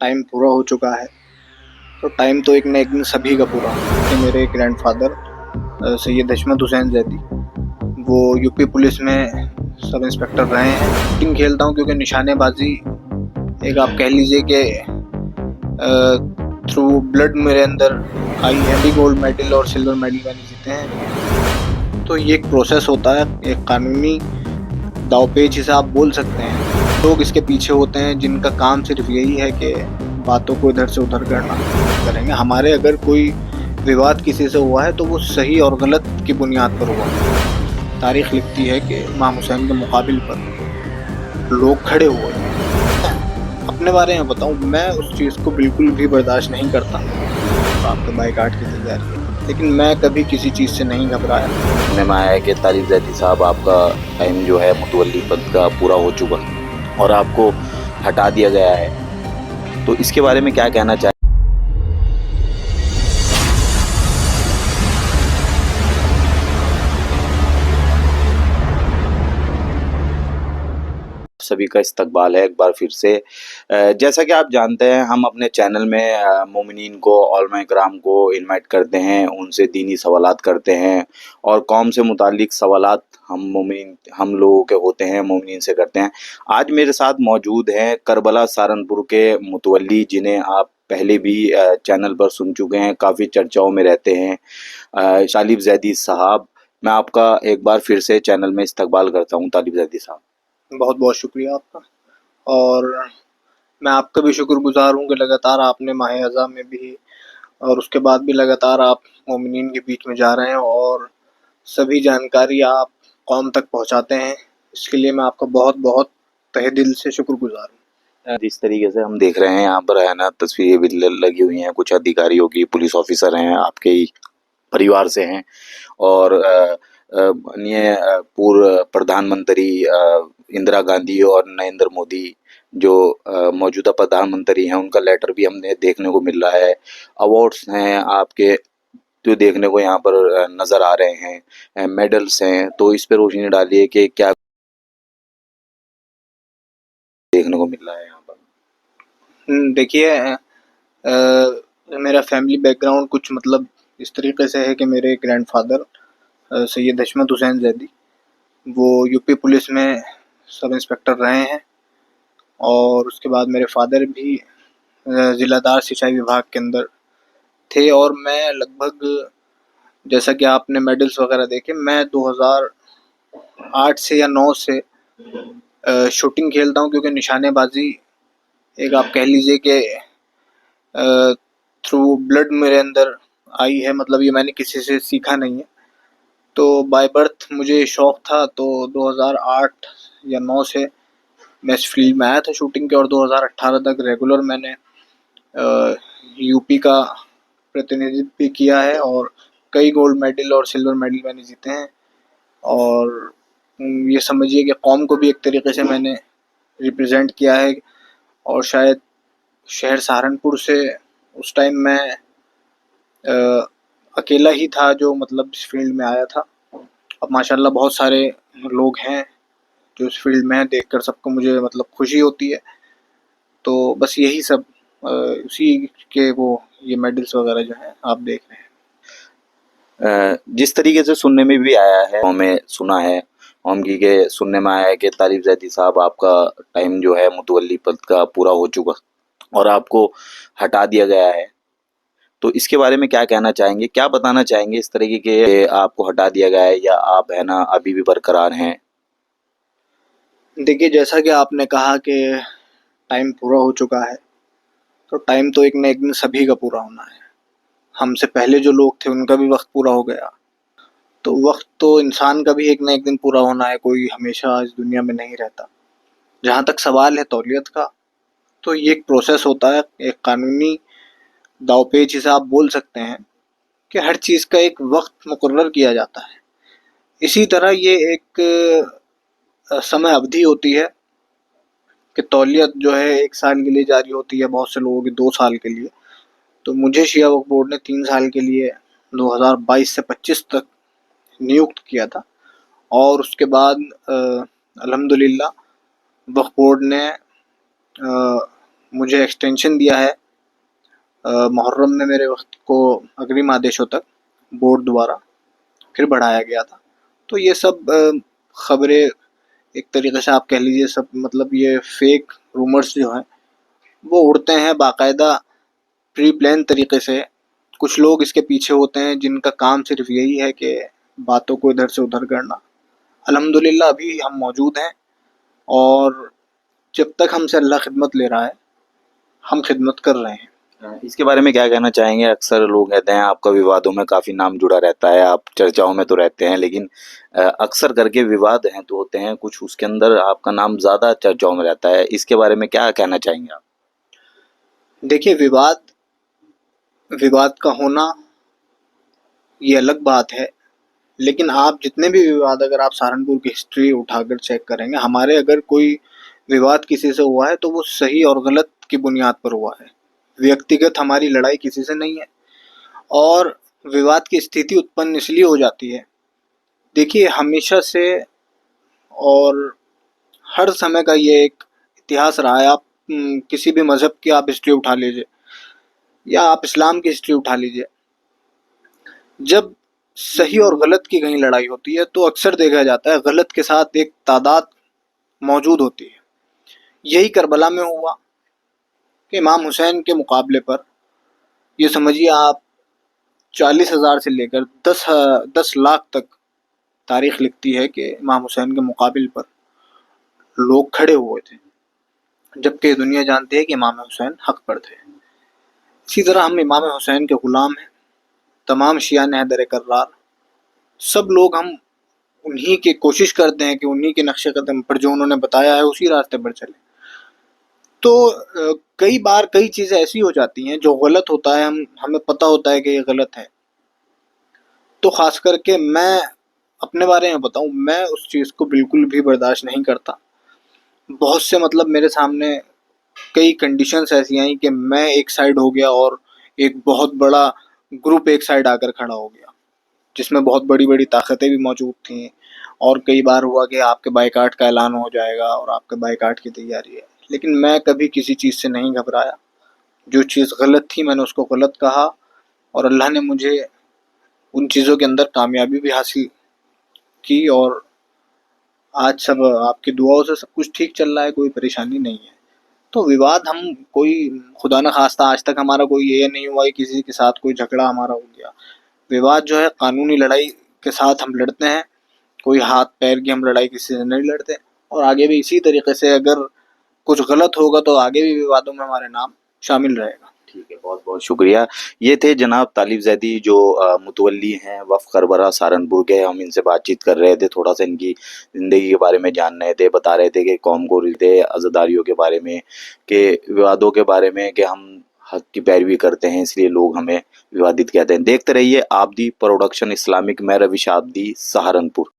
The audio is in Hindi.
टाइम पूरा हो चुका है। तो टाइम तो एक न एक दिन सभी का पूरा होगा कि मेरे ग्रैंडफादर सैयद हशमत हुसैन ज़ैदी, वो यूपी पुलिस में सब इंस्पेक्टर रहे हैं। शूटिंग खेलता हूँ क्योंकि निशानेबाजी एक आप कह लीजिए कि थ्रू ब्लड मेरे अंदर आई है। भी गोल्ड मेडल और सिल्वर मेडल मैंने जीते हैं। तो ये एक प्रोसेस होता है, एक कानूनी दावपेच जिसे आप बोल सकते हैं। लोग इसके पीछे होते हैं जिनका काम सिर्फ यही है कि बातों को इधर से उधर करना करेंगे। हमारे अगर कोई विवाद किसी से हुआ है तो वो सही और गलत की बुनियाद पर हुआ है। तारीख लिखती है कि इमाम हुसैन के मुकाबिल पर लोग खड़े हुए। अपने बारे में बताऊं, मैं उस चीज़ को बिल्कुल भी बर्दाश्त नहीं करता। आपके बाइकाट की तैयारी है, लेकिन मैं कभी किसी चीज़ से नहीं घबराया। सुनने में आया है कि तालिब ज़ैदी साहब आपका टाइम जो है मुतवल्ली पद का पूरा हो चुका और आपको हटा दिया गया है, तो इसके बारे में क्या कहना चाहिए? सभी का इस्तकबाल है एक बार फिर से। जैसा कि आप जानते हैं, हम अपने चैनल में मोमिनीन को, उलमा इकराम को इनवाइट करते हैं, उनसे दीनी सवालात करते हैं और कौम से मुतालिक सवालात हम लोगों के होते हैं, मोमिनीन से करते हैं। आज मेरे साथ मौजूद हैं करबला सहारनपुर के मुतवल्ली, जिन्हें आप पहले भी चैनल पर सुन चुके हैं, काफ़ी चर्चाओं में रहते हैं, तालिब ज़ैदी साहब। मैं आपका एक बार फिर से चैनल में इस्तकबाल करता हूँ तालिब ज़ैदी साहब। बहुत बहुत शुक्रिया आपका। और मैं आपका भी शुक्रगुजार हूँ कि लगातार आपने माह अज़ा में भी और उसके बाद भी लगातार आप मोमिनीन के बीच में जा रहे हैं और सभी जानकारी आप कौम तक पहुँचाते हैं। इसके लिए मैं आपका बहुत बहुत तहे दिल से शुक्रगुजार हूँ। जिस तरीके से हम देख रहे हैं यहाँ पर है ना, तस्वीरें भी लगी हुई हैं, कुछ अधिकारियों की, पुलिस ऑफिसर हैं, आपके ही परिवार से हैं और माननीय पूर्व प्रधानमंत्री इंदिरा गांधी और नरेंद्र मोदी जो मौजूदा प्रधानमंत्री हैं, उनका लेटर भी हमें देखने को मिल रहा है। अवार्ड्स हैं आपके जो देखने को यहाँ पर नज़र आ रहे हैं, मेडल्स हैं, तो इस पे रोशनी डालिए कि क्या देखने को मिल रहा है यहाँ पर। देखिए, मेरा फैमिली बैकग्राउंड कुछ मतलब इस तरीके से है कि मेरे ग्रैंडफादर सैयद हशमत हुसैन ज़ैदी, वो यूपी पुलिस में सब इंस्पेक्टर रहे हैं। और उसके बाद मेरे फादर भी ज़िलादार सिंचाई विभाग के अंदर थे। और मैं लगभग, जैसा कि आपने मेडल्स वगैरह देखे, मैं 2008 से या 9 से शूटिंग खेलता हूँ क्योंकि निशानेबाजी एक आप कह लीजिए कि थ्रू ब्लड मेरे अंदर आई है। मतलब ये मैंने किसी से सीखा नहीं है, तो बाय बर्थ मुझे शौक़ था। तो 2008 या 9 से मैं इस फील्ड में आया था शूटिंग के, और 2018 तक रेगुलर मैंने यूपी का प्रतिनिधित्व भी किया है और कई गोल्ड मेडल और सिल्वर मेडल मैंने जीते हैं। और ये समझिए कि कौम को भी एक तरीके से मैंने रिप्रेजेंट किया है। और शायद शहर सहारनपुर से उस टाइम मैं अकेला ही था जो मतलब इस फील्ड में आया था। अब माशाल्लाह बहुत सारे लोग हैं जो इस फील्ड में हैं, देखकर सबको मुझे मतलब खुशी होती है। तो बस यही सब उसी के वो ये मेडल्स वगैरह जो हैं आप देख रहे हैं। जिस तरीके से सुनने में भी आया है, हमें सुना है ओमगी के सुनने में आया है कि तालिब ज़ैदी साहब आपका टाइम जो है मुतवल्ली पद का पूरा हो चुका और आपको हटा दिया गया है, तो इसके बारे में क्या कहना चाहेंगे, क्या बताना चाहेंगे इस तरीके के आपको हटा दिया गया है या आप है ना अभी भी बरकरार हैं? देखिए, जैसा कि आपने कहा कि टाइम पूरा हो चुका है, तो टाइम तो एक न एक दिन सभी का पूरा होना है। हमसे पहले जो लोग थे उनका भी वक़्त पूरा हो गया। तो वक़्त तो इंसान का भी एक न एक दिन पूरा होना है, कोई हमेशा इस दुनिया में नहीं रहता। जहाँ तक सवाल है तौलियत का, तो ये एक प्रोसेस होता है, एक कानूनी दावपेच जिसे आप बोल सकते हैं कि हर चीज़ का एक वक़्त मुकर्रर किया जाता है। इसी तरह ये एक समय अवधि होती है कि तौलियत जो है 1 साल के लिए जारी होती है, बहुत से लोगों की 2 साल के लिए। तो मुझे शिया वक्फ बोर्ड ने 3 साल के लिए 2022 से 25 तक नियुक्त किया था। और उसके बाद अल्हम्दुलिल्लाह वक्फ बोर्ड ने मुझे एक्सटेंशन दिया है मुहर्रम में मेरे वक्त को अग्रिम आदेशों तक बोर्ड द्वारा फिर बढ़ाया गया था। तो ये सब खबरें एक तरीके से आप कह लीजिए सब मतलब ये फेक रूमर्स जो हैं वो उड़ते हैं बाकायदा प्री प्लान तरीके से। कुछ लोग इसके पीछे होते हैं जिनका काम सिर्फ यही है कि बातों को इधर से उधर करना। अल्हम्दुलिल्लाह अभी हम मौजूद हैं और जब तक हमसे अल्लाह खिदमत ले रहा है हम खिदमत कर रहे हैं। इसके बारे में क्या कहना चाहेंगे? अक्सर लोग कहते हैं आपका विवादों में काफ़ी नाम जुड़ा रहता है, आप चर्चाओं में तो रहते हैं, लेकिन अक्सर करके विवाद हैं तो होते हैं कुछ, उसके अंदर आपका नाम ज़्यादा चर्चाओं में रहता है। इसके बारे में क्या कहना चाहेंगे आप? देखिए विवाद का होना ये अलग बात है, लेकिन आप जितने भी विवाद अगर आप सहारनपुर की हिस्ट्री उठाकर चेक करेंगे, हमारे अगर कोई विवाद किसी से हुआ है तो वो सही और गलत की बुनियाद पर हुआ है। व्यक्तिगत हमारी लड़ाई किसी से नहीं है और विवाद की स्थिति उत्पन्न इसलिए हो जाती है। देखिए हमेशा से और हर समय का ये एक इतिहास रहा है। आप किसी भी मज़हब की आप हिस्ट्री उठा लीजिए या आप इस्लाम की हिस्ट्री उठा लीजिए। जब सही और गलत की कहीं लड़ाई होती है तो अक्सर देखा जाता है गलत के साथ एक तादाद मौजूद होती है। यही करबला में हुआ कि इमाम हुसैन के मुकाबले पर ये समझिए आप 40,000 से लेकर 10 लाख तक तारीख लिखती है कि इमाम हुसैन के मुकाबले पर लोग खड़े हुए थे, जबकि दुनिया जानती है कि इमाम हुसैन हक पर थे। इसी तरह हम इमाम हुसैन के ग़ुलाम हैं। तमाम शियाने हैदर कर्रार सब लोग हम उन्हीं की कोशिश करते हैं कि उन्हीं के नक्शे कदम पर जो उन्होंने बताया है उसी रास्ते पर चले। तो कई बार कई चीज़ें ऐसी हो जाती हैं जो गलत होता है, हमें पता होता है कि ये गलत है। तो ख़ास करके मैं अपने बारे में बताऊँ, मैं उस चीज़ को बिल्कुल भी बर्दाश्त नहीं करता। बहुत से मतलब मेरे सामने कई कंडीशंस ऐसी आई कि मैं एक साइड हो गया और एक बहुत बड़ा ग्रुप एक साइड आकर खड़ा हो गया, जिसमें बहुत बड़ी-बड़ी ताकतें भी मौजूद थीं और कई बार हुआ कि आपके बायकॉट का ऐलान हो जाएगा और आपके बायकॉट की तैयारी है। लेकिन मैं कभी किसी चीज़ से नहीं घबराया। जो चीज़ गलत थी मैंने उसको गलत कहा और अल्लाह ने मुझे उन चीज़ों के अंदर कामयाबी भी हासिल की और आज सब आपकी दुआओं से सब कुछ ठीक चल रहा है, कोई परेशानी नहीं है। तो विवाद हम कोई खुदा न ख़ास्ता आज तक हमारा कोई ये नहीं हुआ कि किसी के साथ कोई झगड़ा हमारा हो गया। विवाद जो है कानूनी लड़ाई के साथ हम लड़ते हैं, कोई हाथ-पैर की हम लड़ाई किसी से नहीं लड़ते और आगे भी इसी तरीके से अगर कुछ गलत होगा तो आगे भी विवादों में हमारा नाम शामिल रहेगा। ठीक है, बहुत-बहुत शुक्रिया। ये थे जनाब तालिब ज़ैदी जो मुतवल्ली हैं वफ़ करबला सहारनपुर के। हम इनसे बातचीत कर रहे थे, थोड़ा-सा इनकी ज़िंदगी के बारे में जान रहे थे, बता रहे थे कि कौम को रिश्ते अज़ादारियों के बारे में, के विवादों के बारे में कि हम हक़ की पैरवी करते हैं इसलिए लोग हमें विवादित कहते हैं। देखते रहिए आबदी प्रोडक्शन इस्लामिक, मैं रविश आबदी, सहारनपुर।